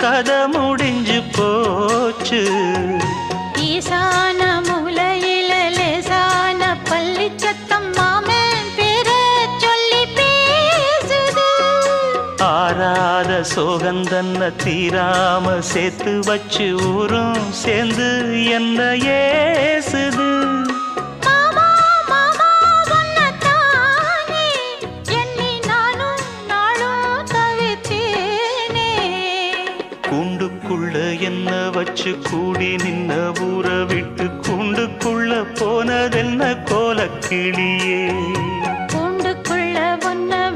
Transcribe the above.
கதை முடிஞ்சு போச்சு. ஈசான மூலையில லேசான பள்ளி சத்தம் மாமன் பேர சொல்லி பேசுது. ஆறாத சோகந்தன்ன தீராம சேர்த்து வச்சு ஊரும் சேர்ந்து என்ன ஏசுது. கூண்டுக்குள்ள என்ன வச்சு கூடி நின்ன ஊற விட்டு கூண்டுக்குள்ள போனதென்ன கோலக்கிளியே. கூண்டுக்குள்ள ஒன்ன